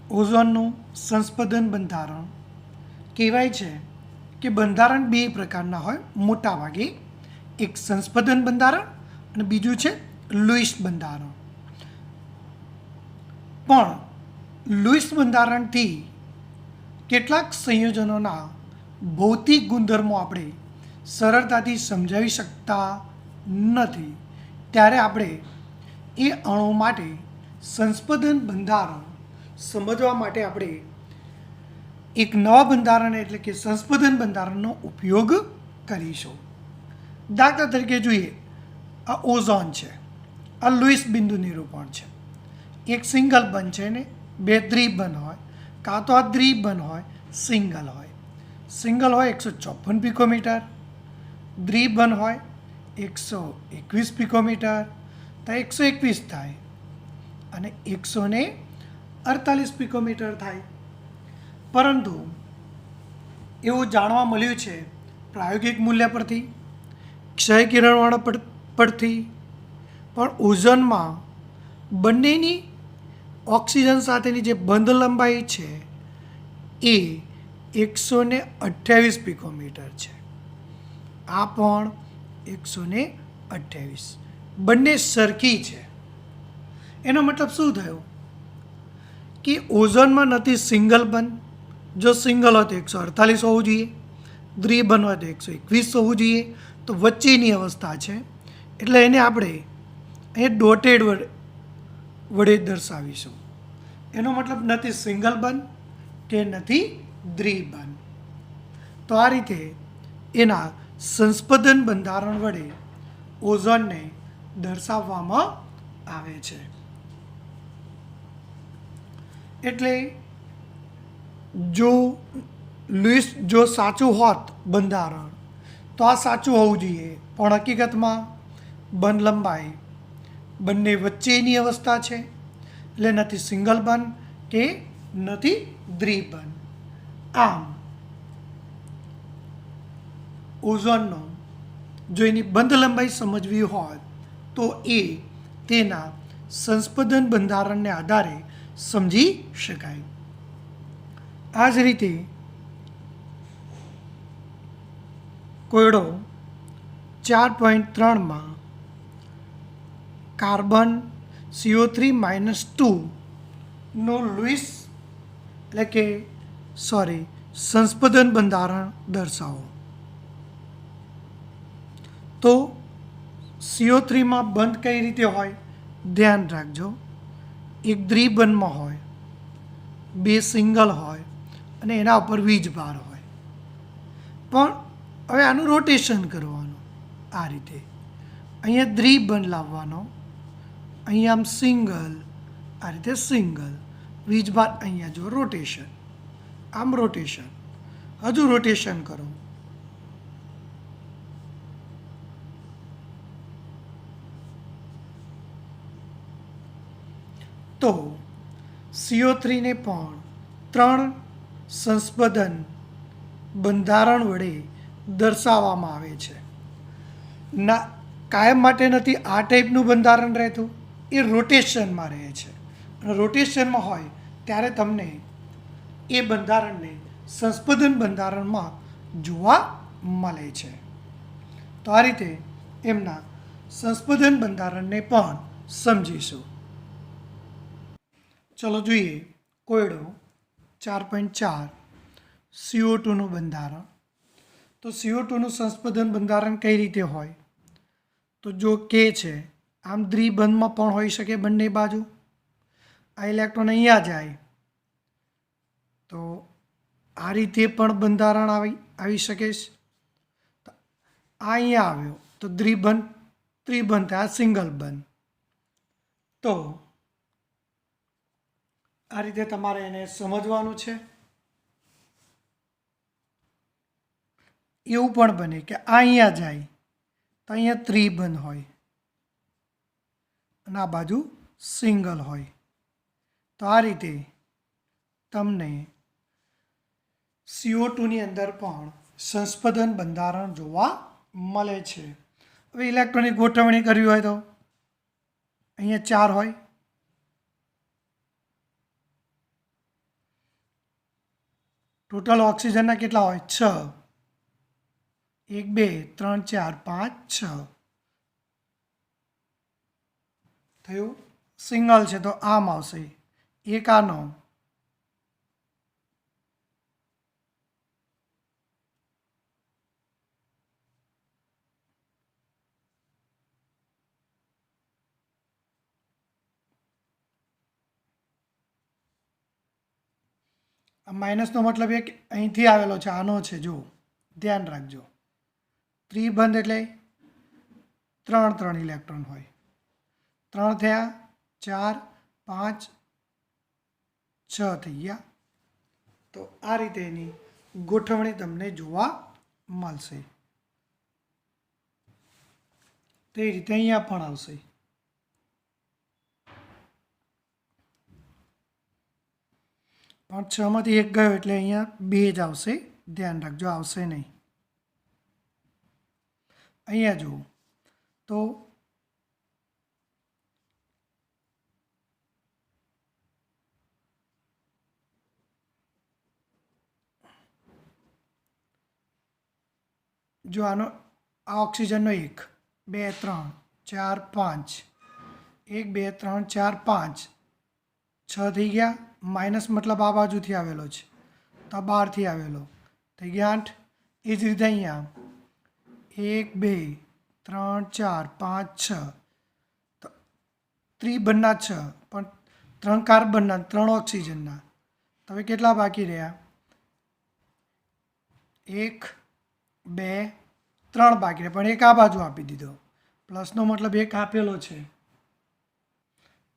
ઓઝોનનું સંસ્પંદન બંધારણ કહેવાય છે કે બંધારણ બે પ્રકારના હોય મોટા ભાગે, એક સંસ્પંદન બંધારણ અને બીજું છે લુઈસ બંધારણ. પણ લુઈસ બંધારણથી કેટલાક સંયોજનોના ભૌતિક ગુણધર્મો આપણે સરળતાથી સમજાવી શકતા નથી. ત્યારે આપણે એ અણુ માટે સંસ્પંદન બંધારણ સમજવા માટે આપણે એક નવા બંધારણ એટલે કે સંસ્પંદન બંધારણનો ઉપયોગ કરીશું. દાખલા તરીકે જોઈએ, આ ઓઝોન છે, આ લુઈસ બિંદુ નિરૂપણ છે. એક સિંગલ બંધ છે ને બે દ્વિબંધ હોય, કાં તો આ દ્વિબંધ હોય, સિંગલ હોય. સિંગલ હોય 154 પિકોમીટર, દ્વિબંધ હોય 121 પિકોમીટર, તો 121 થાય અને 148 પિકોમીટર થાય. પરંતુ એવું જાણવા મળ્યું છે પ્રાયોગિક મૂલ્ય પરથી, ક્ષય કિરણવાળા પરથી, પણ ઓઝોનમાં બંનેની ઓક્સિજન સાથેની જે બંધ લંબાઈ છે એ 128 પિકોમીટર છે. આ પણ 128, બંને સરખી છે. એનો મતલબ શું થયો કે ઓઝોનમાં નથી સિંગલ બંધ. જો સિંગલ હોય તો 148 હોવું જોઈએ, દ્વિબંધ હોય તો 121 હોવું જોઈએ. તો વચ્ચેની અવસ્થા છે, એટલે એને આપણે અહીં ડોટેડ વડે દર્શાવીશું. એનો મતલબ નથી સિંગલ બંધ કે નથી દ્વિબંધ. તો આ રીતે એના સંસ્પંદન બંધારણ વડે ઓઝોનને દર્શાવવામાં આવે છે. એટલે જો સાચું હોત બંધારણ તો આ સાચું હોવું જોઈએ, પણ હકીકતમાં બંધ લંબાઈ બંને વચ્ચેની અવસ્થા છે, એટલે નથી સિંગલ બંધ કે નથી દ્વિબંધ. આમ ઓઝોનનો જો એની બંધ લંબાઈ સમજવી હોય તો એ તેના સંસ્પંદન બંધારણને આધારે સમજી શકાય. આ જ રીતે કોયડો 4.3માં કાર્બન CO3-2 નો લુઈસ એટલે કે સંસ્પંદન બંધારણ દર્શાવો. તો CO3માં બંધ કઈ રીતે હોય ધ્યાન રાખજો. એક દ્વિબંધમાં હોય, બે સિંગલ હોય અને એના ઉપર વીજભાર હોય. પણ હવે આનું રોટેશન કરવાનું આ રીતે. અહીંયા દ્વિબંધ લાવવાનો, અહીંયા આમ સિંગલ, આ રીતે સિંગલ, વીજભાર અહીંયા જો રોટેશન, આમ રોટેશન, હજુ રોટેશન કરો. તો CO3ને પણ 3 સંસ્પંદન બંધારણ વડે દર્શાવવામાં આવે છે. ના કાયમ માટે નથી આ ટાઈપનું બંધારણ રહેતું, એ રોટેશનમાં રહે છે. અને રોટેશનમાં હોય ત્યારે તમને એ બંધારણને સંસ્પંદન બંધારણમાં જોવા મળે છે. તો આ રીતે એમના સંસ્પંદન બંધારણને પણ સમજીશું. ચલો જોઈએ કોયડો 4.4 CO2નું બંધારણ. તો CO2નું સંસ્પંદન બંધારણ કઈ રીતે હોય? તો જો કે છે આમ દ્વિબંધમાં પણ હોઈ શકે બંને બાજુ. આ ઇલેક્ટ્રોન અહીંયા જાય તો આ રીતે પણ બંધારણ આવી શકે છે. આ અહીંયા આવ્યો તો દ્વિબંધ ત્રિબંધ આ સિંગલ બંધ. તો આ રીતે તમારે એને સમજવાનું છે. એવું પણ બને કે આ અહીંયા જાય તો અહીંયા ત્રિબંધ હોય અને આ બાજુ સિંગલ હોય. તો આ રીતે તમને CO2ની અંદર પણ સંસ્પંદન બંધારણ જોવા મળે છે. હવે ઇલેક્ટ્રોનની ગોઠવણી કરવી હોય તો અહીંયા 4 હોય, ટોટલ ઓક્સિજનના કેટલા હોય? 6. 1 2 3 4 5 6 થયું. સિંગલ છે તો આમ આવશે, એક આનો, આ માઇનસનો મતલબ એક અહીંથી આવેલો છે, આનો છે, જો ધ્યાન રાખજો. ત્રિબંધ એટલે 3 3 ઇલેક્ટ્રોન હોય. 3 થયા, 4 5 6 થઈ ગયા. તો આ રીતે એની ગોઠવણી તમને જોવા મળશે. તે રીતે અહીંયા પણ આવશે. પણ 6 માંથી 1 ગયો એટલે અહીંયા 2 જ આવશે. ધ્યાન રાખજો, આવશે નહીં. અહીંયા જુઓ તો જો આનો આ ઓક્સિજનનો 1 2 3 4 5 1 2 3 4 5 6 થઈ ગયા. માઇનસ મતલબ આ બાજુથી આવેલો છે, તો આ બહારથી આવેલો થઈ ગયા 8. એ જ રીતે અહીંયા 1 2 3 4 5 6 તો ત્રિબંધના 6 પણ 3 કાર્બનના 3 ઓક્સિજનના. તો હવે કેટલા બાકી રહ્યા? 1 2 3 બાકી રહ્યા, પણ એક આ બાજુ આપી દીધો. પ્લસનો મતલબ એક આપેલો છે.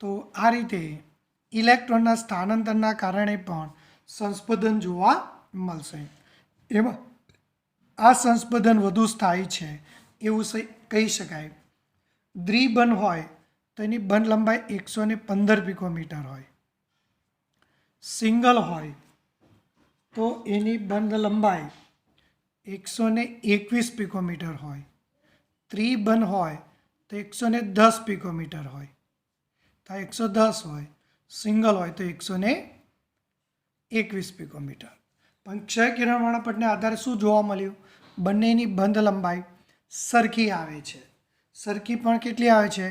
તો આ રીતે ઇલેક્ટ્રોનના સ્થાનાંતરના કારણે પણ સંસ્પંદન જોવા મળશે. એમાં આ સંસ્પંદન વધુ સ્થાયી છે એવું કહી શકાય. દ્વિબંધ હોય તો એની બંધ લંબાઈ 115 પિકોમીટર હોય. સિંગલ હોય તો એની બંધ લંબાઈ 121 પિકોમીટર હોય. ત્રિબંધ હોય તો 110 પિકોમીટર હોય. તો 110 હોય. સિંગલ હોય તો 121 પિકોમીટર. પણ ક્ષય કિરણવાળા પટને આધારે શું જોવા મળ્યું? બંનેની બંધ લંબાઈ સરખી આવે છે. સરખી પણ કેટલી આવે છે?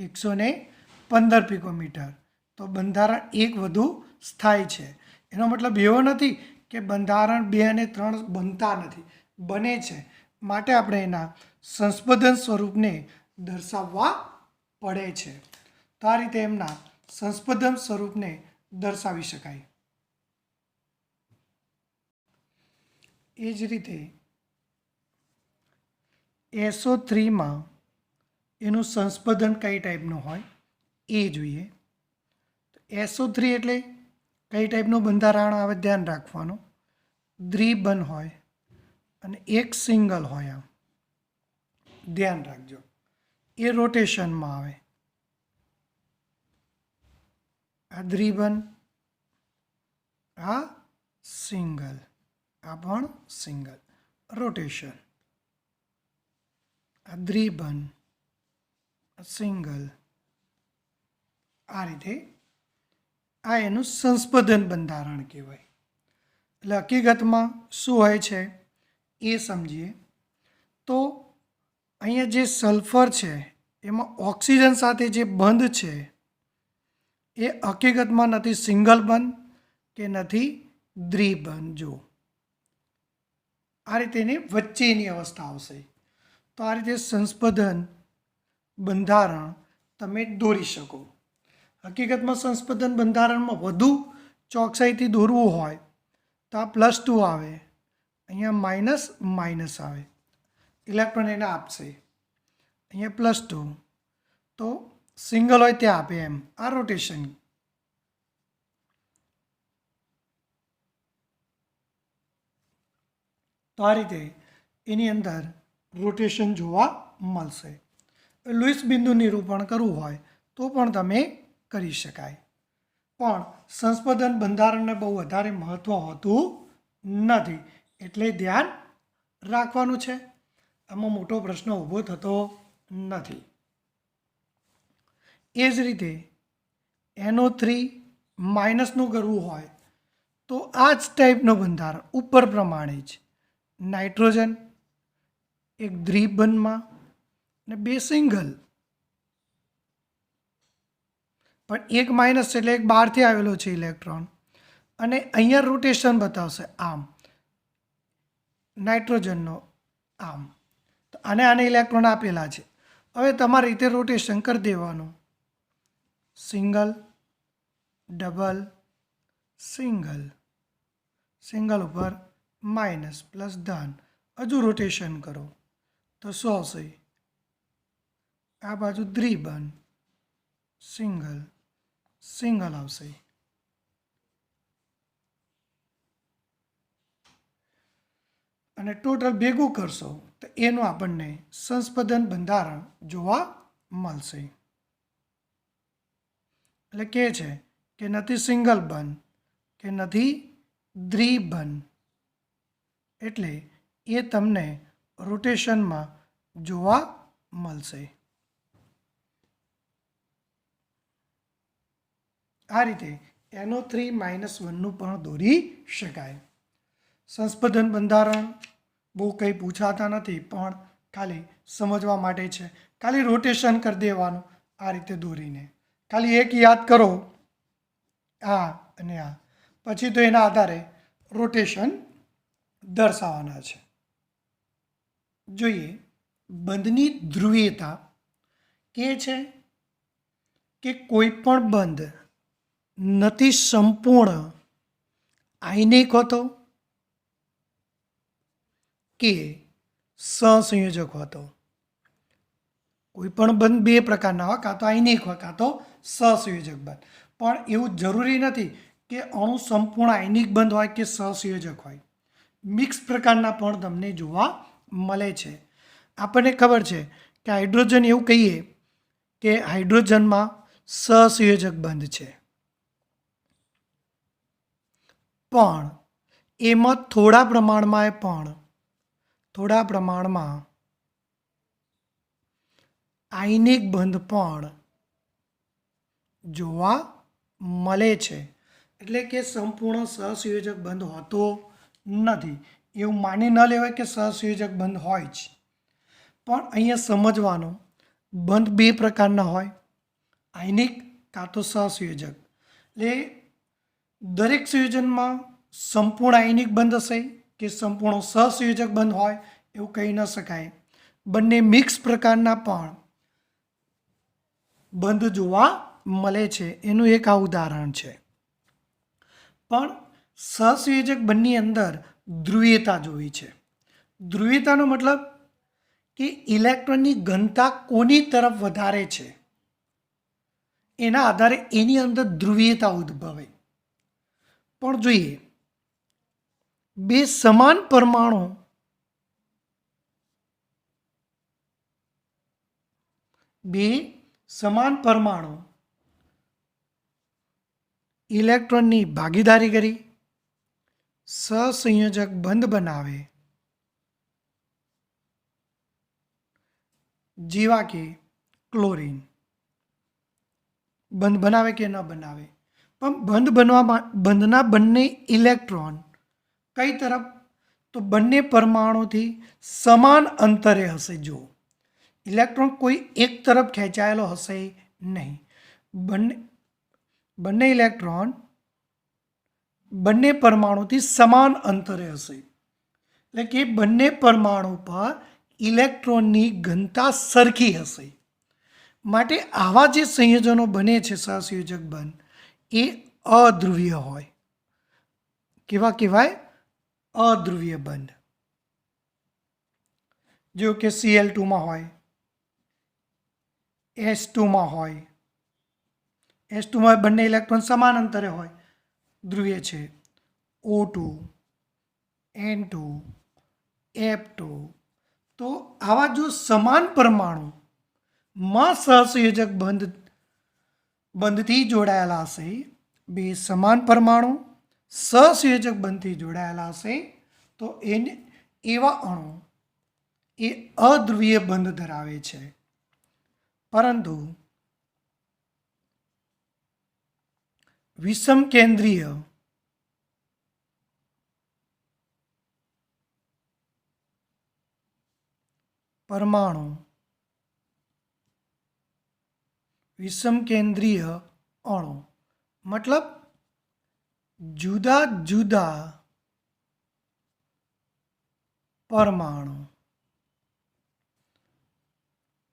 115 પિકોમીટર. તો બંધારણ 1 વધુ સ્થાયી છે. એનો મતલબ એવો નથી કે બંધારણ 2 અને 3 બનતા નથી, બને છે. માટે આપણે એના સંસ્પંદન સ્વરૂપને દર્શાવવા પડે છે. તો આ રીતે એમના સંસ્પંદન સ્વરૂપને દર્શાવી શકાય. એ જ રીતે SO3માં એનું સંસ્પંદન કઈ ટાઈપનું હોય એ જોઈએ. SO3 એટલે કઈ ટાઈપનું બંધારણ આવે? ધ્યાન રાખવાનું. દ્વિબંધ હોય અને એક સિંગલ હોય. આમ ધ્યાન રાખજો, એ રોટેશનમાં આવે. આ દ્વિબંધ, આ સિંગલ, આ પણ સિંગલ, રોટેશન. આ દ્વિબંધ, સિંગલ, આ રીતે આ એનું સંસ્પંદન બંધારણ કહેવાય. એટલે હકીકતમાં શું હોય છે એ સમજીએ તો અહીંયા જે સલ્ફર છે એમાં ઓક્સિજન સાથે જે બંધ છે એ હકીકતમાં નથી સિંગલ બંધ કે નથી દ્વિબંધ. જો આ રીતે એની વચ્ચેની અવસ્થા આવશે. તો આ રીતે સંસ્પંદન બંધારણ તમે દોરી શકો. હકીકતમાં સંસ્પંદન બંધારણમાં વધુ ચોકસાઈથી દોરવું હોય તો આ +2 આવે, અહીંયા માઇનસ માઇનસ આવે, ઇલેક્ટ્રોન એને આપશે. અહીંયા +2 તો સિંગલ હોય ત્યાં આપે. એમ આ રોટેશન. તો આ રીતે એની અંદર રોટેશન જોવા મળશે. લુઈસ બિંદુ નિરૂપણ કરવું હોય તો પણ તમે કરી શકાય. પણ સંસ્પંદન બંધારણને બહુ વધારે મહત્ત્વ હોતું નથી, એટલે ધ્યાન રાખવાનું છે. આમાં મોટો પ્રશ્ન ઊભો થતો નથી. એ જ રીતે NO3 માઇનસનું કરવું હોય તો આ જ ટાઈપનું બંધારણ ઉપર પ્રમાણે જ નાઇટ્રોજન એક દ્વિબંધમાં ને બે સિંગલ, પણ એક માઇનસ એટલે એક બહારથી આવેલો છે ઇલેક્ટ્રોન, અને અહીંયા રોટેશન બતાવશે આમ નાઇટ્રોજનનો આમ, તો આને ઇલેક્ટ્રોન આપેલા છે. હવે તમારી રીતે રોટેશન કરી દેવાનું, સિંગલ ડબલ સિંગલ, સિંગલ ઉપર માઇનસ પ્લસ ધન, હજુ રોટેશન કરો તો શું આવશે? આ બાજુ દ્વિબંધ સિંગલ સિંગલ આવશે. અને ટોટલ ભેગું કરશો તો એનું આપણને સંસ્પંદન બંધારણ જોવા મળશે. એટલે કહે છે કે નથી સિંગલ બંધ કે નથી દ્વિબંધ, એટલે એ તમને રોટેશનમાં જોવા મળશે. આ રીતે NO3-1નું પણ દોરી શકાય. સંસ્પંદન બંધારણ બહુ કંઈ પૂછાતા નથી, પણ ખાલી સમજવા માટે છે. ખાલી રોટેશન કરી દેવાનું આ રીતે દોરીને, ખાલી એક યાદ કરો આ અને આ, પછી તો એના આધારે રોટેશન દર્શાવવાના છે. જોઈએ બંધની ધ્રુવીયતા કે છે કે કોઈ પણ બંધ નથી સંપૂર્ણ આયનિક હોતો કે સહસંયોજક હોતો. કોઈ પણ બંધ બે પ્રકારના હોય, કાં તો આયનિક હોય કાં તો સહસંયોજક બંધ. પણ એવું જરૂરી નથી કે અણુ સંપૂર્ણ આયનિક બંધ હોય કે સહસંયોજક હોય. મિક્સ પ્રકારના પણ તમને જોવા મળે છે. આપણને ખબર છે કે હાઇડ્રોજન એવું કહીએ કે હાઇડ્રોજનમાં સહસંયોજક બંધ છે, પણ એમાં થોડા પ્રમાણમાં આયનિક બંધ પણ જોવા મળે છે. એટલે કે સંપૂર્ણ સહસંયોજક બંધ હોતો નથી. એવું માની ન લેવાય કે સહસંયોજક બંધ હોય જ. પણ અહીંયા સમજવાનું, બંધ બે પ્રકારના હોય, આયનિક કાં તો સહસંયોજક. એટલે દરેક સંયોજનમાં સંપૂર્ણ આયનિક બંધ હશે કે સંપૂર્ણ સહસંયોજક બંધ હોય એવું કહી ન શકાય. બંને મિક્સ પ્રકારના પણ બંધ જોવા મળે છે. એનું એક આ ઉદાહરણ છે. પણ સહસંયોજક બંધની અંદર ધ્રુવીયતા જોઈ છે. ધ્રુવીયતાનો મતલબ કે ઇલેક્ટ્રોનની ઘનતા કોની તરફ વધારે છે એના આધારે એની અંદર ધ્રુવીયતા ઉદ્ભવે. પણ જોઈએ બે સમાન પરમાણુ ઇલેક્ટ્રોનની ભાગીદારી કરી સહસંયોજક બંધ બનાવે, જેવા કે ક્લોરીન. બંધ બનાવે કે ન બનાવે, પણ બંધના બંને ઇલેક્ટ્રોન કઈ તરફ? તો બંને પરમાણુથી સમાન અંતરે હશે. જો ઇલેક્ટ્રોન કોઈ એક તરફ ખેંચાયેલો હશે નહીં. બંને ઇલેક્ટ્રોન બંને પરમાણુથી સમાન અંતરે હશે. એટલે કે બંને પરમાણુ પર ઇલેક્ટ્રોનની ઘનતા સરખી હશે. માટે આવા જે સંયોજનો બને છે સહસંયોજક બંધ એ અધ્રુવીય હોય. કેવા કહેવાય? અધ્રુવીય બંધ. જો કે Cl2માં હોય, S2માં હોય. S2માં બંને ઇલેક્ટ્રોન સમાન અંતરે હોય, ધ્રુવીય છે. O2, N2, F2. તો આવા જો સમાન પરમાણુમાં સહસંયોજક બંધથી જોડાયેલા હશે, બે સમાન પરમાણુ સહસંયોજક બંધથી જોડાયેલા હશે, તો એવા અણુ એ અધ્રુવીય બંધ ધરાવે છે. પરંતુ વિષમ કેન્દ્રીય પરમાણુ વિષમ કેન્દ્રીય અણુ મતલબ જુદા જુદા પરમાણુ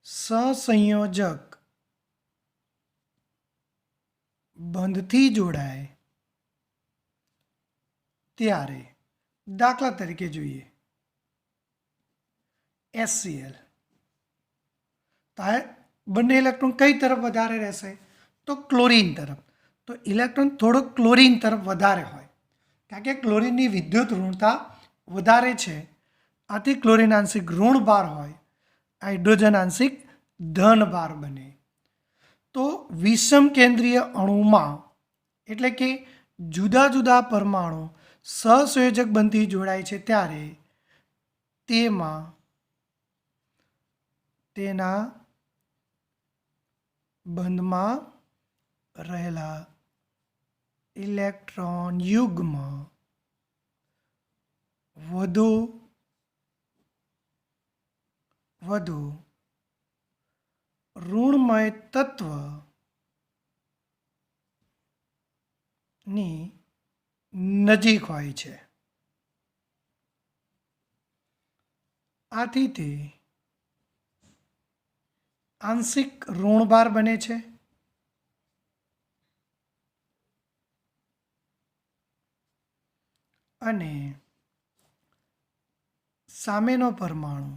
સહસંયોજક બંધથી જોડાય ત્યારે દાખલા તરીકે જોઈએ HCl તો બંને ઇલેક્ટ્રોન કઈ તરફ વધારે રહેશે તો ક્લોરીન તરફ. તો ઇલેક્ટ્રોન થોડો ક્લોરીન તરફ વધારે હોય કારણ કે ક્લોરીનની વિદ્યુત ઋણતા વધારે છે. આથી ક્લોરીન આંશિક ઋણ ભાર હોય, હાઇડ્રોજન આંશિક ધન ભાર બને. તો વિષમ કેન્દ્રીય અણુમાં એટલે કે જુદા જુદા પરમાણુ સહસંયોજક બંધથી જોડાય છે ત્યારે તેમાં તેના બંધમાં રહેલા ઇલેક્ટ્રોન યુગ્મ વધુ ઋણમય તત્વની નજીક હોય છે. આથી તે આંશિક ઋણભાર બને છે અને સામેનો પરમાણુ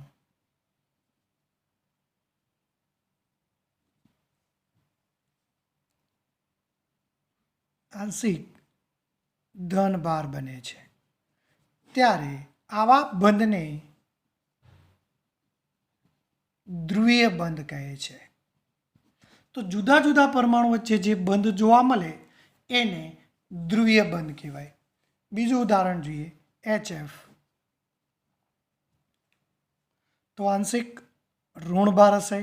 આંશિક ધનભાર બને છે. ત્યારે આવા બંધને ધ્રુવીય બંધ કહે છે. તો જુદા જુદા પરમાણુ વચ્ચે જે બંધ જોવા મળે એને ધ્રુવીય બંધ કહેવાય. બીજું ઉદાહરણ જોઈએ HF. તો આંશિક ઋણભાર હશે,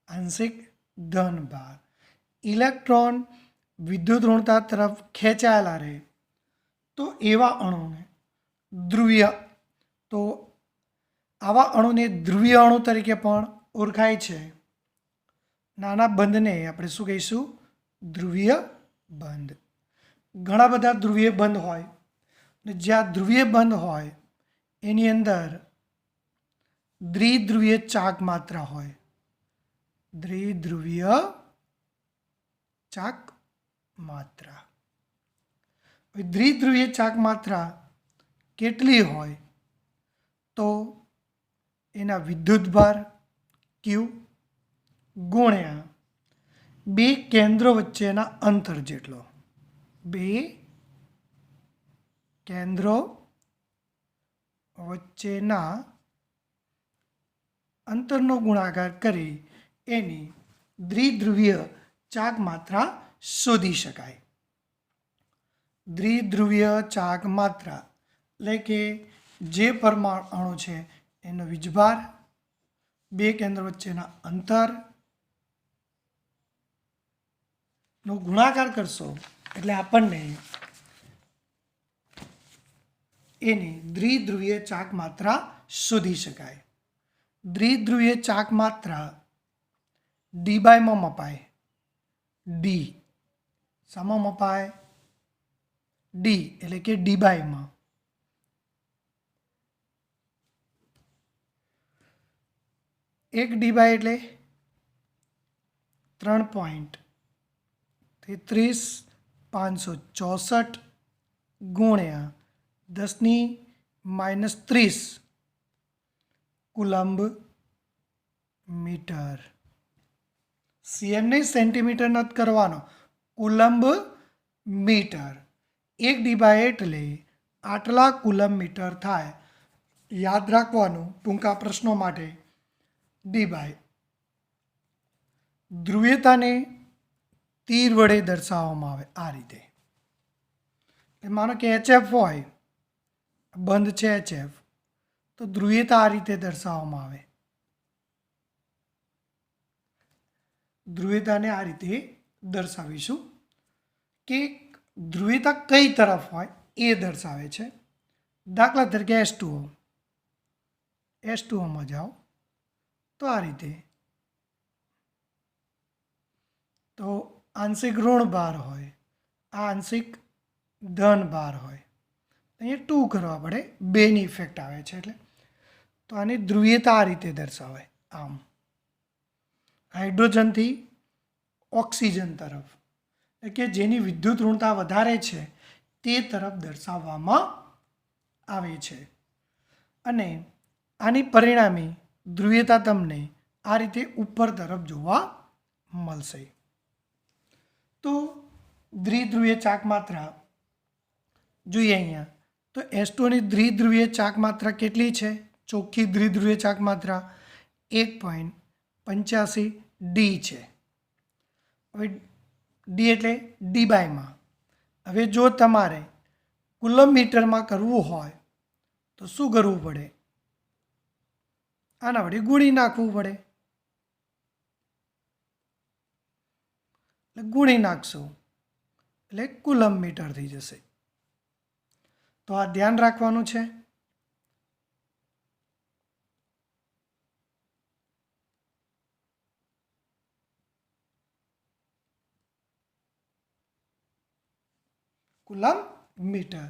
આંશિક ધનભાર. ઇલેક્ટ્રોન વિદ્યુત ઋણતા તરફ ખેંચાયેલા રહે તો એવા અણુને ધ્રુવીય, તો આવા અણુને ધ્રુવીય અણુ તરીકે પણ ઓળખાય છે. નાના બંધને આપણે શું કહીશું? ધ્રુવીય બંધ. ઘણા બધા ધ્રુવીય બંધ હોય અને જ્યાં ધ્રુવીય બંધ હોય એની અંદર દ્વિધ્રુવીય ચાક માત્રા હોય. દ્વિધ્રુવીય ચાક માત્રા. દ્વિધ્રુવીય ચાક માત્રા કેટલી હોય તો એના વિદ્યુતભાર Q ગુણ્યા બે કેન્દ્રો વચ્ચેના અંતર જેટલો. બે કેન્દ્રો વચ્ચેના અંતરનો ગુણાકાર કરી એની દ્વિધ્રુવીય ચાક માત્રા શોધી શકાય. દ્વિધ્રુવીય ચાક માત્રા એટલે કે જે પરમાણુ છે એનો વીજભાર, બે કેન્દ્ર વચ્ચેના અંતરનો ગુણાકાર કરશો એટલે આપણને એની દ્વિધ્રુવીય ચાક માત્રા શોધી શકાય. દ્વિધ્રુવીય ચાક માત્રા ડીબાયમાં મપાય. ડી શામાં મપાય? ડી એટલે કે ડીબાયમાં. એક ડીબાય એટલે 3.33564 ગુણ્યા 10⁻³ કુલંબ મીટર. સીએમને સેન્ટીમીટર નથી કરવાનો, કુલંબ મીટર. એક ડીબાય એટલે આટલા કુલંબ મીટર થાય. યાદ રાખવાનું ટૂંકા પ્રશ્નો માટે ડીબાય. ધ્રુવીયતાને તીર વડે દર્શાવવામાં આવે આ રીતે. માનો કે HF હોય, બંધ છે HF, તો ધ્રુવીયતા આ રીતે દર્શાવવામાં આવે. ધ્રુવીયતાને આ રીતે દર્શાવીશું કે ધ્રુવીયતા કઈ તરફ હોય એ દર્શાવે છે. દાખલા તરીકે H2O. H2Oમાં જાઓ તો આ રીતે, તો આંશિક ઋણ ભાર હોય, આ આંશિક ધન ભાર હોય, અહીંયા 2 કરવા પડે, 2ની ઇફેક્ટ આવે છે એટલે. તો આની ધ્રુવીયતા આ રીતે દર્શાવાય, આમ હાઇડ્રોજનથી ઓક્સિજન તરફ, એટલે કે જેની વિદ્યુત ઋણતા વધારે છે તે તરફ દર્શાવવામાં આવે છે. અને આની પરિણામી ધ્રુવીયતા તમને આ રીતે ઉપર તરફ જોવા મળશે. તો દ્વિધ્રુવીય ચાક માત્રા જોઈએ અહીંયા, તો S2ની દ્વિધ્રુવીય ચાક માત્રા કેટલી છે? ચોખ્ખી દ્વિધ્રુવીય ચાક માત્રા 1.85 ડી છે. હવે ડી એટલે ડી બાયમાં. હવે જો તમારે કુલમ મીટરમાં કરવું હોય તો શું કરવું પડે? આના વડે ગુણી નાખવું પડે. એટલે ગુણી નાખશું એટલે કુલમ મીટર થઈ જશે. તો આ ધ્યાન રાખવાનું છે. Coulomb metre.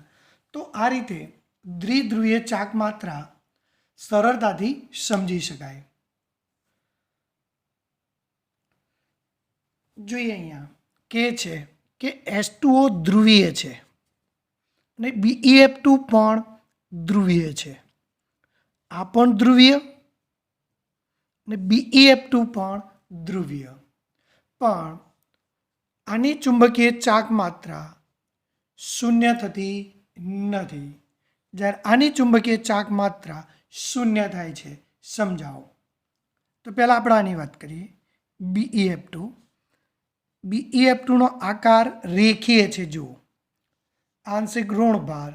તો આ રીતે દ્વિધ્રુવીય ચાક માત્રા સરળતાથી સમજી શકાય. જોઈએ અહીંયા કે છે કે H2O ધ્રુવીય છે અને BeF2 પણ ધ્રુવીય છે. આ પણ ધ્રુવીય અને BeF2 પણ ધ્રુવીય. પણ આની ચુંબકીય ચાક માત્રા શૂન્ય થતી નથી, જ્યારે આની ચુંબકીય ચાક માત્રા શૂન્ય થાય છે. સમજાવો. તો પહેલાં આપણે આની વાત કરીએ. BeF2નો આકાર રેખીય છે. જુઓ, આંશિક ઋણ ભાર,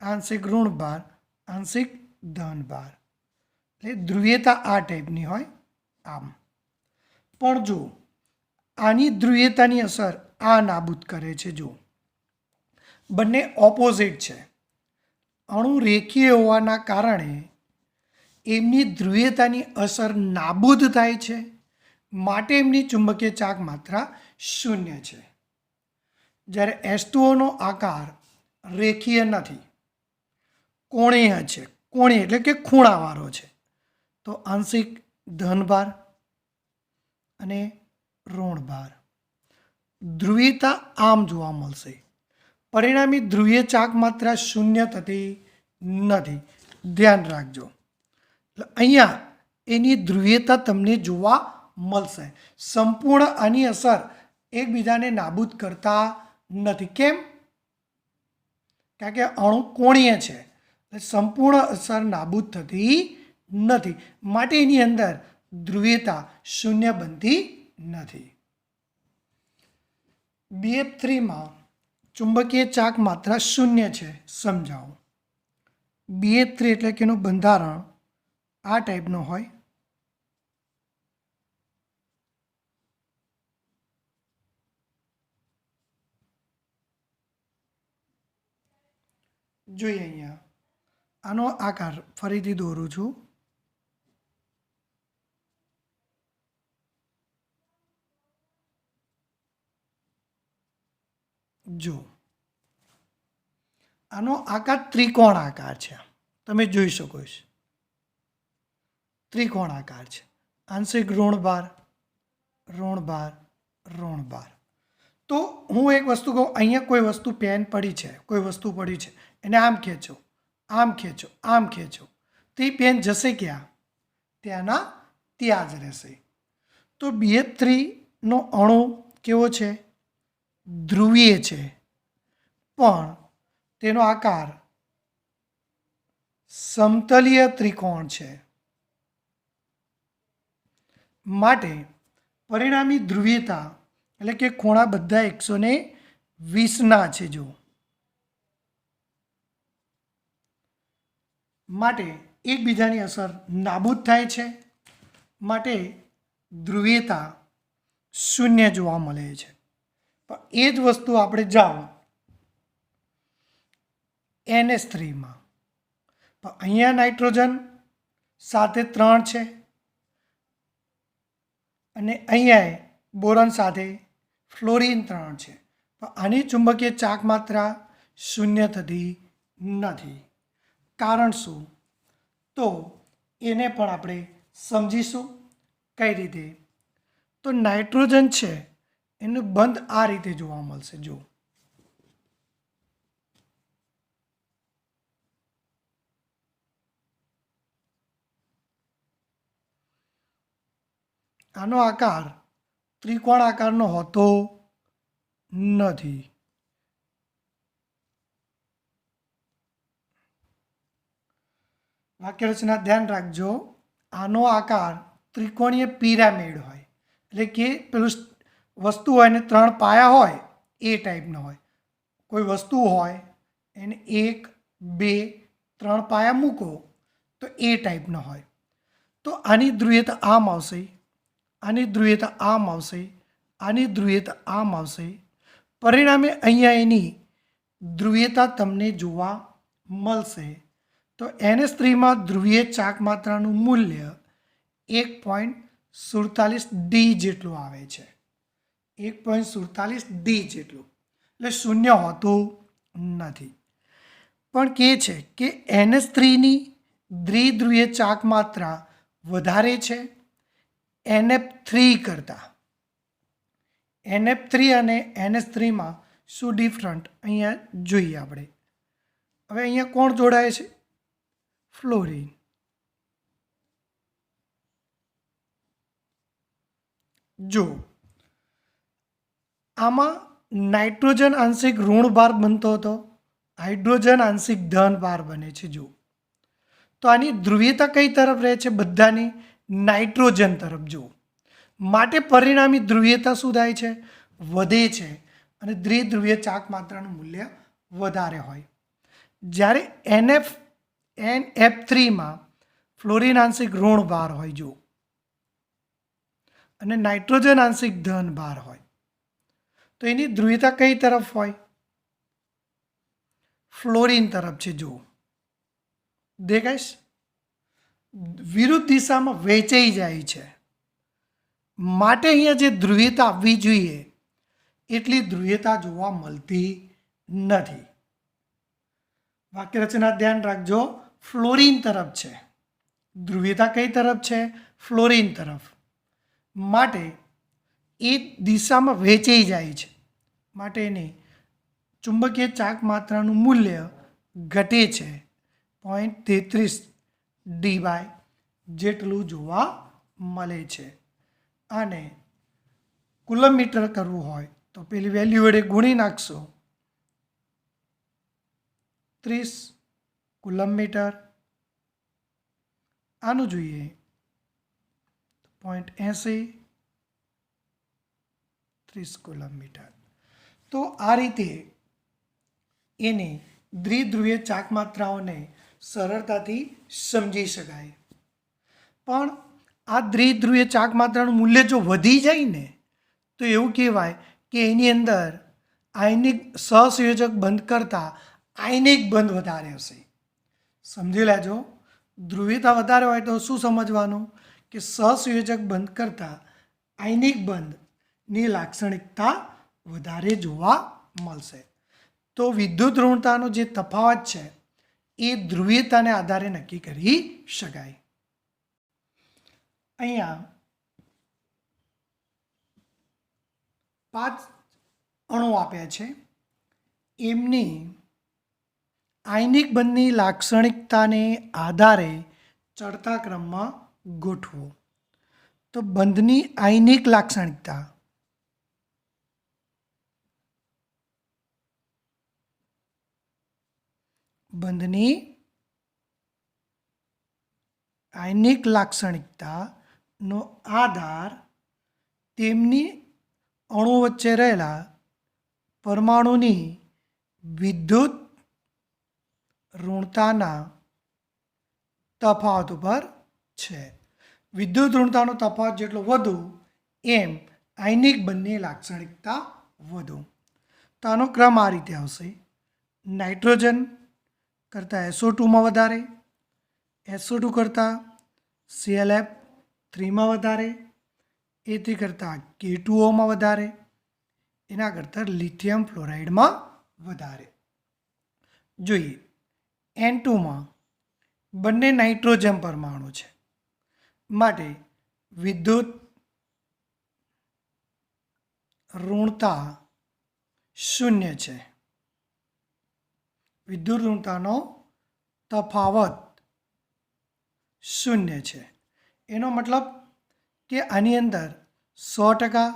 આંશિક ઋણ ભાર, આંશિક ધન ભાર, એટલે ધ્રુવીયતા આ ટાઈપની હોય આમ. પણ જો આની ધ્રુવીયતાની અસર આ નાબૂદ કરે છે. જો બંને ઓપોઝિટ છે. અણુ રેખીય હોવાના કારણે એમની ધ્રુવીયતાની અસર નાબૂદ થાય છે, માટે એમની ચુંબકીય ચાક માત્રા શૂન્ય છે. જ્યારે H2Oનો આકાર રેખીય નથી, કોણીય છે. કોણીય એટલે કે ખૂણાવાળો છે. તો આંશિક ધનભાર અને ઋણભાર, ધ્રુવીયતા આમ જોવા મળશે. પરિણામી ધ્રુવીય ચાક માત્રા શૂન્ય થતી નથી. ધ્યાન રાખજો. એટલે અહીંયા એની ધ્રુવીયતા તમને જોવા મળશે. સંપૂર્ણ આની અસર એકબીજાને નાબૂદ કરતા નથી. કેમ? કારણ કે અણુ કોણીય છે, સંપૂર્ણ અસર નાબૂદ થતી નથી, માટે એની અંદર ધ્રુવીયતા શૂન્ય બનતી નથી. BF3માં ચુંબકીય ચાક માત્રા શૂન્ય છે. સમજાવો. BF3 એટલે કે એનું બંધારણ આ ટાઈપનું હોય. જોઈએ અહીંયા આનો આકાર ફરીથી દોરું છું. જો આનો આકાર ત્રિકોણ આકાર છે. તમે જોઈ શકો છો ત્રિકોણ આકાર છે. આંશિક ઋણભાર, ઋણભાર, ઋણભાર. તો હું એક વસ્તુ કહું, અહીંયા કોઈ વસ્તુ પેન પડી છે, કોઈ વસ્તુ પડી છે, એને આમ ખેંચો, આમ ખેંચો, આમ ખેંચો, તો એ પેન જશે ક્યાં? ત્યાંના ત્યાં જ રહેશે. તો BF3નો અણુ કેવો છે? ધ્રુવીય છે, પણ તેનો આકાર સમતલીય ત્રિકોણ છે, માટે પરિણામી ધ્રુવીયતા એટલે કે ખૂણા બધા 120ના છે. જો માટે એકબીજાની અસર નાબૂદ થાય છે, માટે ધ્રુવીયતા શૂન્ય જોવા મળે છે. પણ એ જ વસ્તુ આપણે જાઓ NH3માં, પણ અહીંયા નાઇટ્રોજન સાથે 3 છે, અને અહીંયા બોરોન સાથે ફ્લોરિન 3 છે, પણ આની ચુંબકીય ચાક માત્રા 0 થતી નથી. કારણ શું? તો એને પણ આપણે સમજીશું. કઈ રીતે? તો નાઇટ્રોજન છે એનું બંધ આ રીતે જોવા મળશે. જો આનો આકાર ત્રિકોણ આકારનો હોતો નથી. વાક્ય રચના ધ્યાન રાખજો. આનો આકાર ત્રિકોણીય પિરામિડ હોય, એટલે કે પેલું વસ્તુ હોય ને 3 પાયા હોય એ ટાઈપનો હોય. કોઈ વસ્તુ હોય એને 1, 2, 3 પાયા મૂકો તો એ ટાઈપનો હોય. તો આની ધ્રુવીયતા આમ આવશે, આની ધ્રુવીયતા આમ આવશે, આની ધ્રુવીયતા આમ આવશે. પરિણામે અહીંયા એની ધ્રુવીયતા તમને જોવા મળશે. તો NH3માં ધ્રુવીય ચાક માત્રાનું મૂલ્ય 1.47D જેટલું આવે છે. 1.47D જેટલું, એટલે 0 હોતું નથી. પણ કહે છે કે NH3ની દ્વિધ્રુવીય ચાક માત્રા વધારે છે NF3 કરતાં. NF3 અને NH3માં શું ડિફરન્ટ અહીંયા જોઈએ આપણે. હવે અહીંયા કોણ જોડાય છે? ફ્લોરિન. જો આમાં નાઇટ્રોજન આંશિક ઋણ ભાર બનતો હતો, હાઇડ્રોજન આંશિક ધન ભાર બને છે. જો તો આની ધ્રુવીયતા કઈ તરફ રહે છે? બધાની નાઇટ્રોજન તરફ. જો માટે પરિણામી ધ્રુવીયતા શું થાય છે? વધે છે, અને દ્વિધ્રુવીય ચાક માત્રાનું મૂલ્ય વધારે હોય. જ્યારે NF3માં ફ્લોરિન આંશિક ઋણ ભાર હોય, જો, અને નાઇટ્રોજન આંશિક ધન ભાર હોય, તો એની ધ્રુવીયતા કઈ તરફ હોય? ફ્લોરિન તરફ છે. જો દેખાય, વિરુદ્ધ દિશામાં વહેંચાઈ જાય છે. માટે અહીંયા જે ધ્રુવીયતા આવવી જોઈએ એટલી ધ્રુવીયતા જોવા મળતી નથી. વાક્ય રચના ધ્યાન રાખજો. ફ્લોરિન તરફ છે ધ્રુવીયતા. કઈ તરફ છે? ફ્લોરિન તરફ. માટે એ દિશામાં વહેંચાઈ જાય છે. માટે એની ચુંબકીય ચાક માત્રાનું મૂલ્ય ઘટે છે. 0.33D જેટલું જોવા મળે છે. અને કુલમ મીટર કરવું હોય તો પેલી વેલ્યુ વડે ગુણી નાખશો. 30 કુલમ મીટર. આનું જોઈએ 0.80, 30 કુલમ મીટર. તો આ રીતે એને દ્વિધ્રુવીય ચાક માત્રાઓને સરળતાથી સમજી શકાય. પણ આ દ્વિધ્રુવીય ચાક માત્રાનું મૂલ્ય જો વધી જાય ને તો એવું કહેવાય કે એની અંદર આયનિક સહસંયોજક બંધ કરતાં આયનિક બંધ વધારે હશે. સમજી લેજો. ધ્રુવીયતા વધારે હોય તો શું સમજવાનું? કે સહસંયોજક બંધ કરતાં આયનિક બંધની લાક્ષણિકતા વધારે જોવા મળશે. તો વિદ્યુત ઋણતાનો જે તફાવત છે એ ધ્રુવીયતાને આધારે નક્કી કરી શકાય. અહીંયા 5 અણુ આપ્યા છે. એમની આયનિક બંધની લાક્ષણિકતાને આધારે ચડતા ક્રમમાં ગોઠવો. તો બંધની આયનિક લાક્ષણિકતા, બંધની આયનિક લાક્ષણિકતાનો આધાર તેમની અણુ વચ્ચે રહેલા પરમાણુની વિદ્યુત ઋણતાના તફાવત ઉપર છે. વિદ્યુત ઋણતાનો તફાવત જેટલો વધુ એમ આયનિક બંધની લાક્ષણિકતા વધુ. તો આનો ક્રમ આ રીતે આવશે. નાઇટ્રોજન કરતાં SO2માં વધારે, SO2 કરતાં ClF3માં વધારે, એથી કરતાં K2O વધારે, એના કરતાં લિથિયમ ફ્લોરાઇડમાં વધારે. જોઈએ N2માં બંને નાઇટ્રોજન પરમાણુ છે, માટે વિદ્યુત ઋણતા 0 છે. વિદ્યુત ઋણતાનો તફાવત 0 છે. એનો મતલબ કે આની અંદર 100%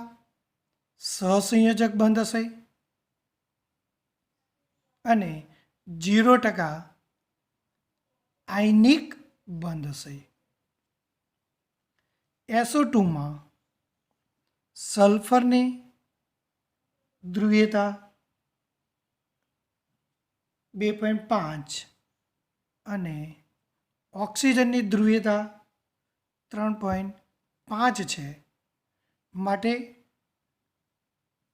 સહસંયોજક બંધ હશે અને 0% આયનિક બંધ હશે. SO2માં સલ્ફરની ધ્રુવીયતા 2.5 અને ઓક્સિજનની ધ્રુવીયતા 3.5 છે, માટે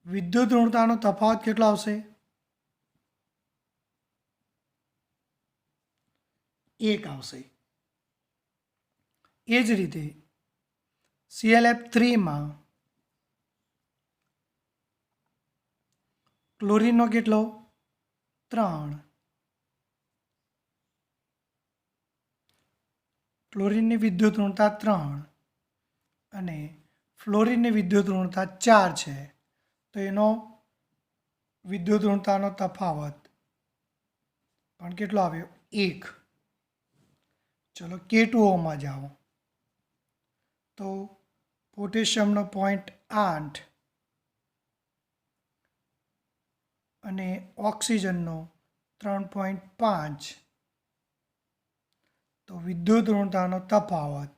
વિદ્યુત ઋણતાનો તફાવત કેટલો આવશે? 1 આવશે. એ જ રીતે ClF3માં ક્લોરીનનો કેટલો? 3. ક્લોરીનની વિદ્યુત ઋણતા 3 અને ફ્લોરીનની વિદ્યુત ઋણતા 4 છે, તો એનો વિદ્યુત ઋણતાનો તફાવત પણ કેટલો આવ્યો? 1. ચલો K2Oમાં જાઓ તો પોટેશિયમનો 0.8 અને ઓક્સિજનનો 3.5, તો વિદ્યુત ઋણતાનો તફાવત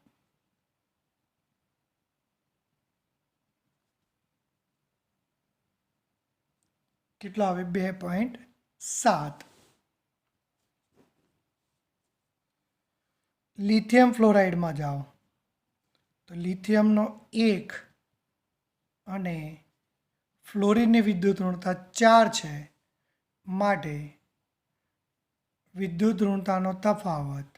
કેટલો આવે? 2.7. લિથિયમ ફ્લોરાઇડમાં જાઓ તો લિથિયમનો 1 અને ફ્લોરિનની વિદ્યુત ઋણતા 4 છે, માટે વિદ્યુત ઋણતાનો તફાવત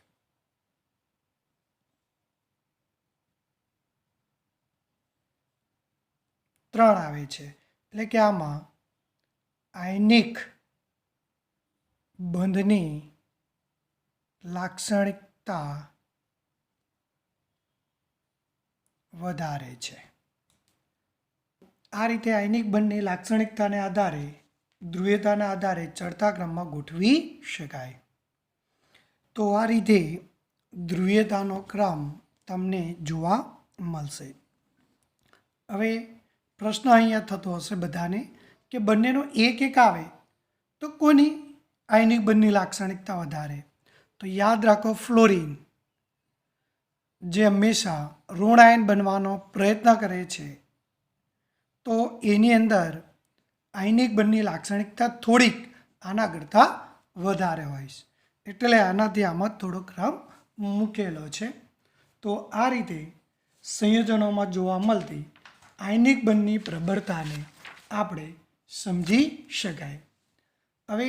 ત્રણ આવે છે. એટલે કે આમાં આયનિક બંધની લાક્ષણિકતા વધારે છે. આ રીતે આયનિક બંધની લાક્ષણિકતાને આધારે ધ્રુવીયતાના આધારે ચડતા ક્રમમાં ગોઠવી શકાય. તો આ રીતે ધ્રુવીયતાનો ક્રમ તમને જોવા મળશે. હવે પ્રશ્ન અહીંયા થતો હશે બધાને કે બંનેનો એક આવે તો કોની આયનિક બંધની લાક્ષણિકતા વધારે? તો યાદ રાખો, ફ્લોરિન જે હંમેશા ઋણ આયન બનવાનો પ્રયત્ન કરે છે, તો એની અંદર આયનિક બંધની લાક્ષણિકતા થોડીક આના કરતાં વધારે હોય છે, એટલે આનાથી આમાં થોડો ક્રમ મૂકેલો છે. તો આ રીતે સંયોજનોમાં જોવા મળતી આયનિક બંધની પ્રબળતાને આપણે સમજી શકાય. હવે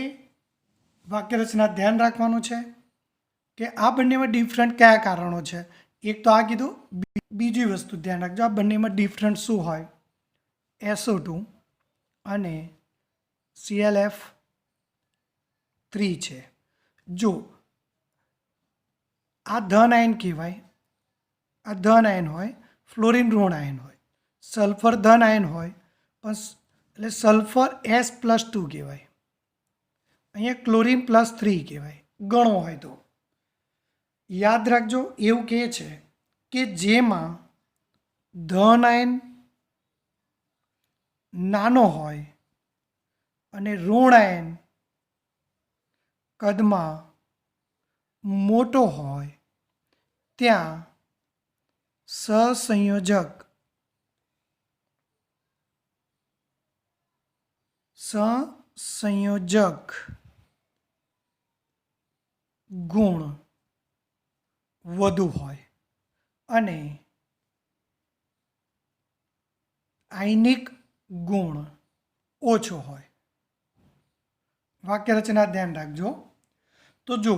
વાક્યરચના ધ્યાન રાખવાનું છે કે આ બંનેમાં ડિફરન્ટ કયા કારણો છે. એક તો આ કીધું, બીજી વસ્તુ ધ્યાન રાખજો, આ બંનેમાં ડિફરન્ટ શું હોય? SO2 અને ClF3 છે. જો આ ધન આયન કહેવાય, આ ધન આયન હોય, ફ્લોરિન ઋણ આયન હોય, સલ્ફર ધન આયન હોય, પણ એટલે સલ્ફર S+2 કહેવાય, અહીંયા ક્લોરિન +3 કહેવાય, ગણો હોય તો. યાદ રાખજો, એવું કહે છે કે જેમાં ધન આયન નાનો હોય અને ઋણ આયન કદમાં મોટો હોય, ત્યાં સહસંયોજક ગુણ વધુ હોય અને આયનિક ગુણ ઓછો હોય. વાક્યરચના ધ્યાન રાખજો. તો જો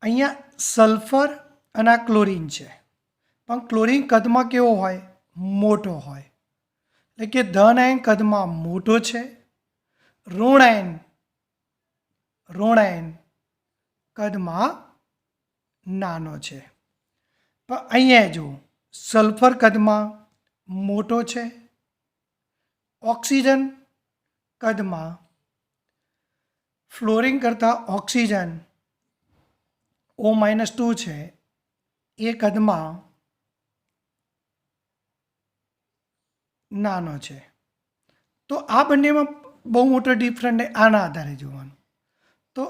અહીંયા સલ્ફર અને આ ક્લોરિન છે, પણ ક્લોરિન કદમાં કેવો હોય? મોટો હોય, એટલે કે ધન આયન કદમાં મોટો છે, ઋણ આયન કદમાં નાનો છે. પણ અહીંયા જો સલ્ફર કદમાં મોટો છે, ઓક્સિજન કદમાં ફ્લોરિન કરતાં ઓક્સિજન O-2 છે એ કદમાં નાનો છે. તો આ બંનેમાં બહુ મોટો ડિફરન્ટ આના આધારે જોવાનું. તો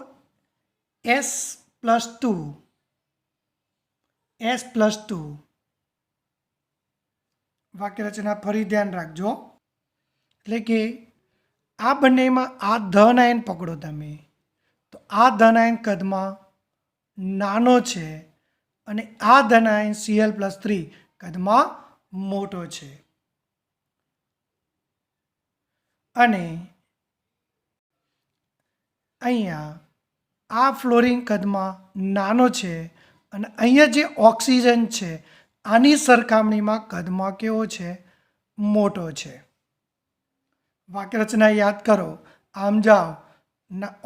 S+2 વાક્ય રચના ફરી ધ્યાન રાખજો. એટલે કે આ બંનેમાં આ ધન આયન પકડો તમે, તો આ ધન આયન કદમાં નાનો છે અને આ ધન આયન Cl+3 કદમાં મોટો છે. અને અહીંયા આ ફ્લોરિન કદમાં નાનો છે અને અહીંયા જે ઓક્સિજન છે આની સરખામણીમાં કદમાં કેવો છે? મોટો છે. વાક્યરચના યાદ કરો. આમ જાઓ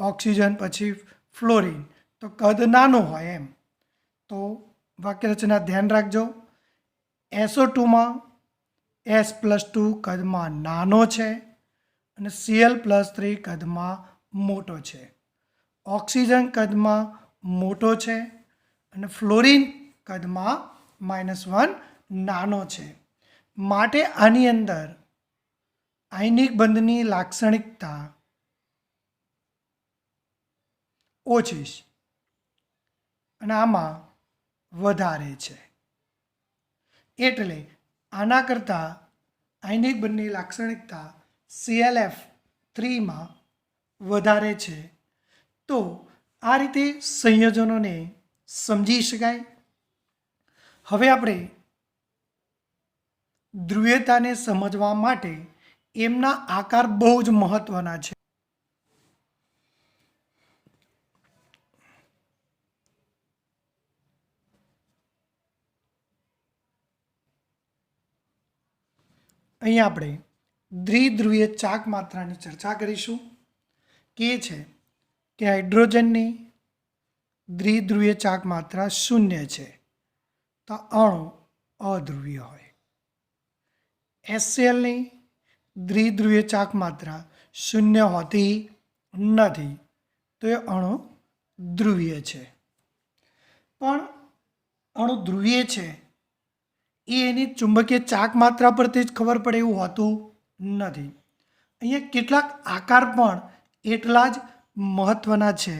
ઓક્સિજન પછી ફ્લોરિન તો કદ નાનું હોય એમ. તો વાક્યરચના ધ્યાન રાખજો. SO2માં S+2 કદમાં નાનો છે અને Cl+3 કદમાં મોટો છે. ઓક્સિજન કદમાં મોટો છે અને ફ્લોરિન કદમાં -1 નાનો છે. માટે આની અંદર આયનિક બંધની લાક્ષણિકતા ઓછી છે અને આમાં વધારે છે. એટલે આના કરતાં આયનિક બંધની લાક્ષણિકતા ClF3માં વધારે છે. તો આ રીતે સંયોજનોને સમજી શકાય. હવે આપણે ધ્રુવીયતાને સમજવા માટે એમના આકાર બહુ જ મહત્વના છે. અહીંયા આપણે દ્વિધ્રુવીય ચાક માત્રાની ચર્ચા કરીશું. કે છે કે હાઇડ્રોજનની દ્વિધ્રુવીય ચાક માત્રા 0 છે, તો અણુ અધ્રુવીય હોય. HClની દ્વિધ્રુવીય ચાક માત્રા 0 હોતી નથી, તો એ અણુ ધ્રુવીય છે. પણ અણુ ધ્રુવીય છે એ એની ચુંબકીય ચાક માત્રા પરથી જ ખબર પડે એવું હોતું નથી. અહીંયા કેટલાક આકાર પણ એટલા જ મહત્વના છે.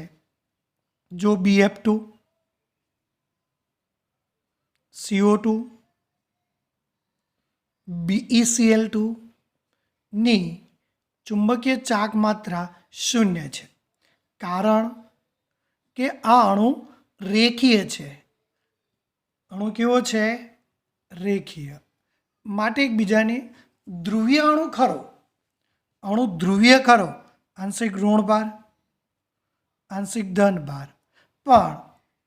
જો BF2, CO2, BeCl2 ની ચુંબકીય ચાક માત્રા 0 છે, કારણ કે આ અણુ રેખીય છે. અણુ કેવો છે? રેખીય. માટે એકબીજાની ધ્રુવીય અણુ ખરો, અણુ ધ્રુવીય ખરો, આંશિક ઋણ ભાર, આંશિક ધન ભાર, પણ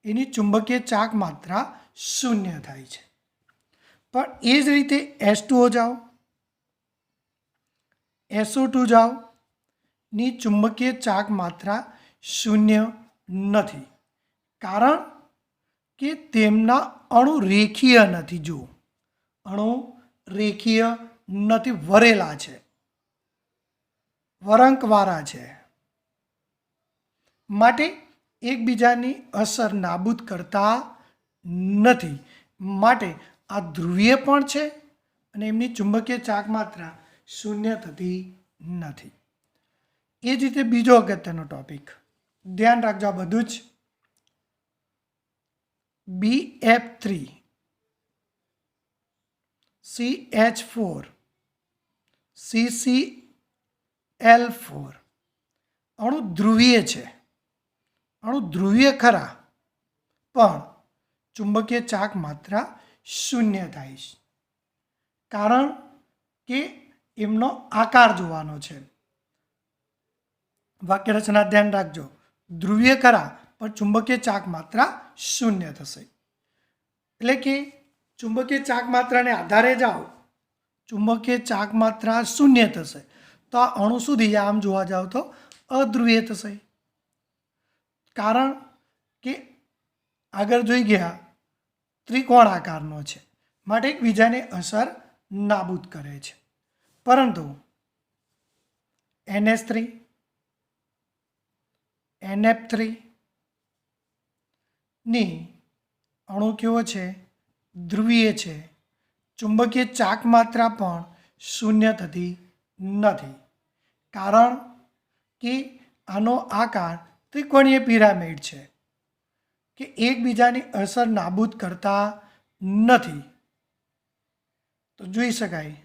એની ચુંબકીય ચાક માત્રા 0 થાય છે. પણ એ જ રીતે H2O જાઓ, SO2 જાઓ, ની ચુંબકીય ચાક માત્રા 0 નથી, કારણ કે તેમના અણુ રેખીય નથી. જો અણુ રેખીય નથી, વરેલા છે, વળાંકવાળા છે. માટે એકબીજાની અસર નાબૂદ કરતા નથી. માટે આ ધ્રુવીય પણ છે અને એમની ચુંબકીય ચાક માત્રા 0 થતી નથી. એ જ રીતે બીજો અગત્યનો ટોપિક ધ્યાન રાખજો. આ બધું જ BF3, CH4, CCl4 અણુ ધ્રુવીય છે. અણુ ધ્રુવીય ખરા, પણ ચુંબકીય ચાક માત્રા 0 થાય છે, કારણ કે એમનો આકાર જોવાનો છે. વાક્ય રચના ધ્યાન રાખજો. ધ્રુવીય ખરા પણ ચુંબકીય ચાક માત્રા 0 થશે. એટલે કે ચુંબકીય ચાક માત્રાને આધારે જાઓ ચુંબકીય ચાક માત્રા શૂન્ય થશે. તો આ અણુ સુધી આમ જોવા જાવ તો અધ્રુવીય થશે. કારણ કે આગળ જોઈ ગયા ત્રિકોણ આકારનો છે, માટે એકબીજાને અસર નાબૂદ કરે છે. પરંતુ NH3, NF3 ની અણુ કેવો છે? ધ્રુવીય છે. ચુંબકીય ચાક માત્રા પણ શૂન્ય થતી નથી, કારણ કે આનો આકાર ત્રિકોણીય પિરામિડ છે કે એકબીજાની અસર નાબૂદ કરતા નથી. તો જોઈ શકાય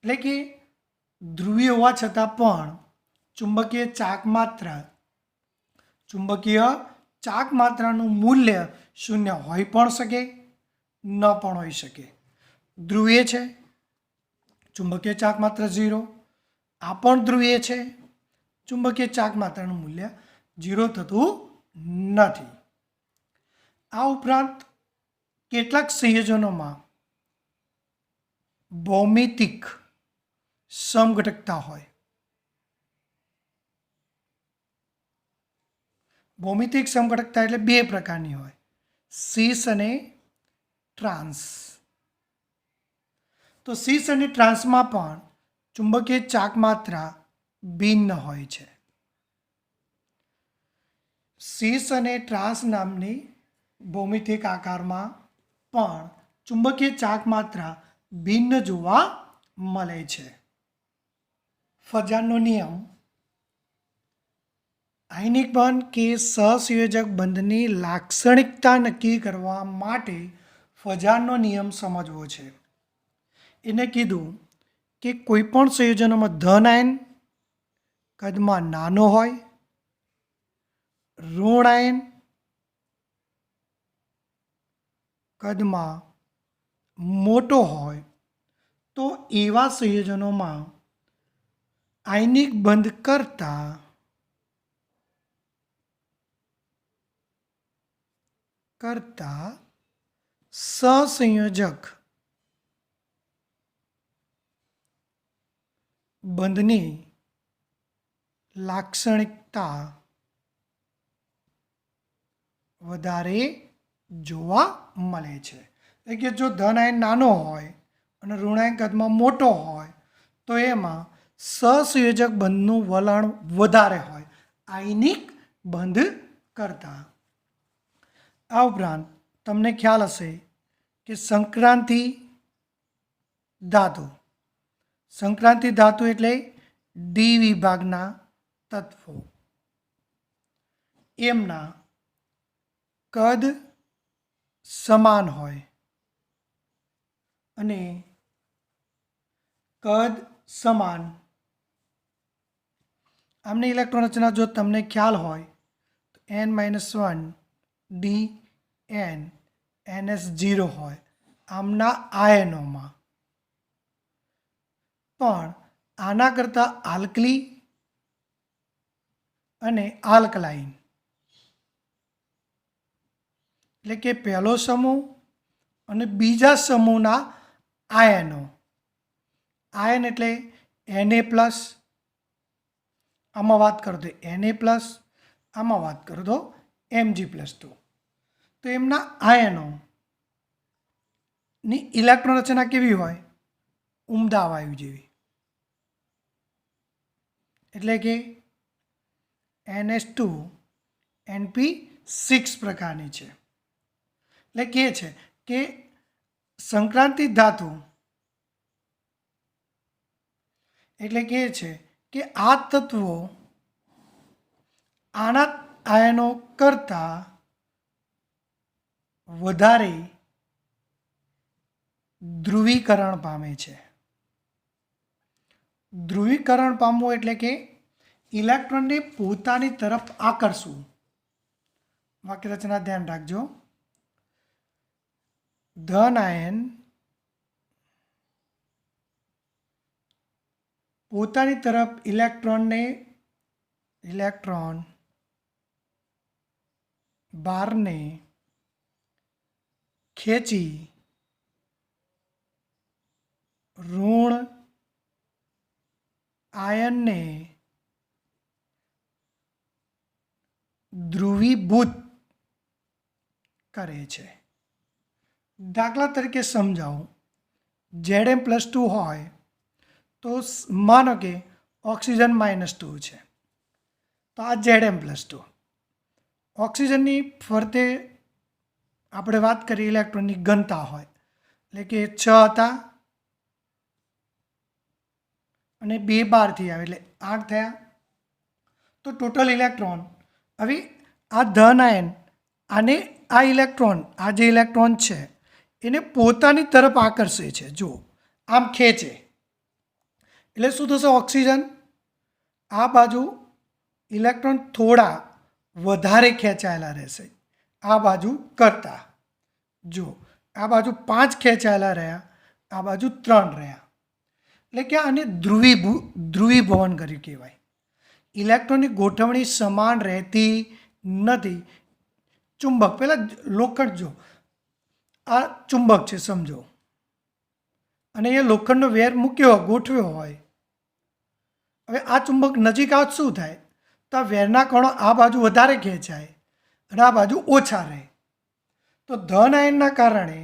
એટલે કે ધ્રુવીય હોવા છતાં પણ ચુંબકીય ચાક માત્રાનું મૂલ્ય શૂન્ય હોઈ પણ શકે, ન પણ હોઈ શકે. ધ્રુવીય છે, ચુંબકીય ચાક માત્રા 0. આ પણ ધ્રુવીય છે, ચુંબકીય ચાક માત્રાનું મૂલ્ય 0 થતું નથી. આ ઉપરાંત કેટલાક સંયોજનોમાં ભૌમિતિક સમઘટકતા હોય. ભૌમિતિક સમઘટકતા એટલે બે પ્રકારની હોય, સિસ અને ટ્રાન્સ. તો સિસ અને ટ્રાન્સમાં પણ ચુંબકીય ચાક માત્રા ભિન્ન હોય છે. સિસ અને ટ્રાન્સ નામની ભૌમિતિક આકારમાં પણ ચુંબકીય ચાક માત્રા ભિન્ન જોવા મળે છે. ફજાનનો નિયમ આયનિક બંધ કે સહસંયોજક બંધની લાક્ષણિકતા નક્કી કરવા માટે ફજાનનો નિયમ સમજવો છે. એને કીધું કે કોઈપણ સંયોજનોમાં ધન આયન કદમાં નાનો હોય, ઋણ આયન કદમાં મોટો હોય, તો એવા સંયોજનોમાં આયનિક બંધ કરતા સહસંયોજક બંધની લાક્ષણિકતા વધારે જોવા મળે છે. એટલે કે જો ધન આયન નાનો હોય અને ઋણાયન કદમાં મોટો હોય તો એમાં સહસંયોજક બંધનું વલણ વધારે હોય આયનિક બંધ કરતાં. આ ઉપરાંત તમને ખ્યાલ હશે કે સંક્રાંતિ ધાતુ એટલે ડી વિભાગના તત્વો, એમના કદ સમાન હોય અને કદ સમાન આમની ઇલેક્ટ્રોન રચના જો તમને ખ્યાલ હોય તો N-1 DN NS0 હોય આમના આયનોમાં. પણ આના કરતાં આલ્કલી અને આલ્કલાઇન એટલે કે પહેલો સમૂહ અને બીજા સમૂહના આયનો, આયન એટલે Na+, આમાં વાત કરો તો Na+, આમાં વાત કરો તો Mg+2. તો એમના આયનોની ઇલેક્ટ્રોન રચના કેવી હોય? ઉમદા વાયુ જેવી. એટલે કે NH2 NP6 પ્રકારની છે. એટલે કે છે કે સંક્રાંતિ ધાતુ એટલે કે છે કે આ તત્વો આના આયનો કરતાં વધારે ધ્રુવીકરણ પામે છે. ધ્રુવીકરણ પામવું એટલે કે ઇલેક્ટ્રોનને પોતાની તરફ આકર્ષવું. વાક્ય રચના ધ્યાન રાખજો. ધન આયન પોતાની તરફ ઇલેક્ટ્રોન ભારને ખેંચી ઋણ આયનને ધ્રુવીભૂત કરે છે. દાખલા તરીકે સમજાવું, Zm+2 હોય તો માનો કે ઓક્સિજન -2 છે, તો આ Zm+2. ઓક્સિજનની ફરતે આપણે વાત કરીએ ઇલેક્ટ્રોનની ઘનતા હોય, એટલે કે 6 હતા અને 2 બહારથી આવે એટલે 8 થયા. તો ટોટલ ઇલેક્ટ્રોન, હવે આ ધન આયન આને આ ઇલેક્ટ્રોન, આ જે ઇલેક્ટ્રોન છે એને પોતાની તરફ આકર્ષે છે. જો આમ ખેંચે એટલે શું થશે? ઓક્સિજન આ બાજુ ઇલેક્ટ્રોન થોડા વધારે ખેંચાયેલા રહેશે આ બાજુ કરતાં. જો આ બાજુ 5 ખેંચાયેલા રહ્યા, આ બાજુ 3 રહ્યા, એટલે કે આને ધ્રુવીભવન કર્યું કહેવાય. ઇલેક્ટ્રોનની ગોઠવણી સમાન રહેતી નથી. ચુંબક, પહેલાં લોખંડ, જો આ ચુંબક છે સમજો, અને એ લોખંડનો વેર મૂક્યો ગોઠવ્યો હોય. હવે આ ચુંબક નજીક આવત શું થાય? તો આ વેરના કણો આ બાજુ વધારે ખેંચાય અને આ બાજુ ઓછા રહે. તો ધન આયનના કારણે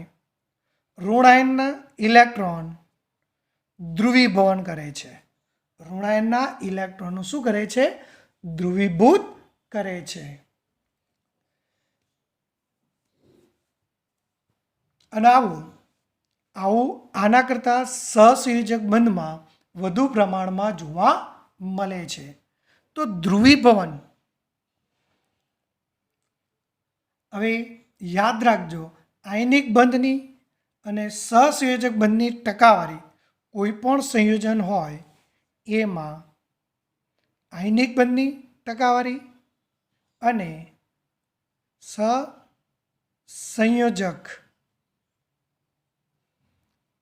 ઋણ આયનના ઇલેક્ટ્રોન ધ્રુવીભવન કરે છે. ઋણ આયનના ઇલેક્ટ્રોનનું શું કરે છે? ધ્રુવીભૂત કરે છે. અને આવું આના કરતાં સહસંયોજક બંધમાં વધુ પ્રમાણમાં જોવા મળે છે. તો ધ્રુવીભવન, હવે યાદ રાખજો, આયનિક બંધની અને સહસંયોજક બંધની ટકાવારી કોઈ પણ સંયોજન હોય એમાં આયનિક બંધની ટકાવારી અને સહસંયોજક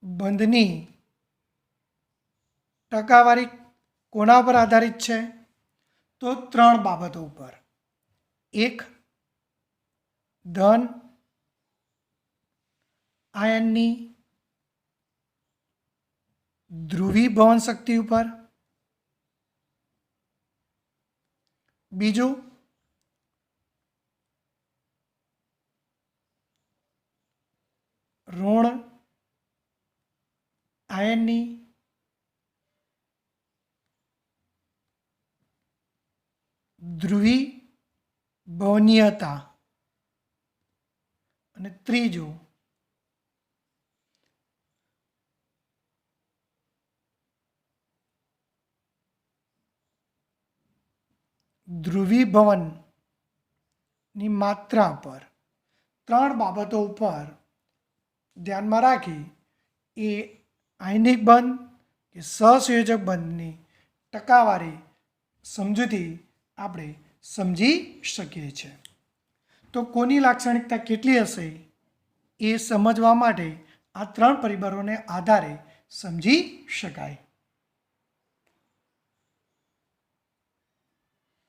બંધની ટકાવારી કોના પર આધારિત છે? તો 3 બાબતો ઉપર. 1, ધન આયનની ધ્રુવીભવન શક્તિ ઉપર. બીજું, ઋણ આયનની ધ્રુવીભવનીયતા. અને ત્રીજું, ધ્રુવીભવનની માત્રા પર. 3 બાબતો ઉપર ધ્યાનમાં રાખી એ આયનિક બંધ કે સહસંયોજક બંધની ટકાવારી સમજૂતી આપણે સમજી શકીએ છીએ. તો કોની લાક્ષણિકતા કેટલી હશે એ સમજવા માટે આ 3 પરિબળોને આધારે સમજી શકાય.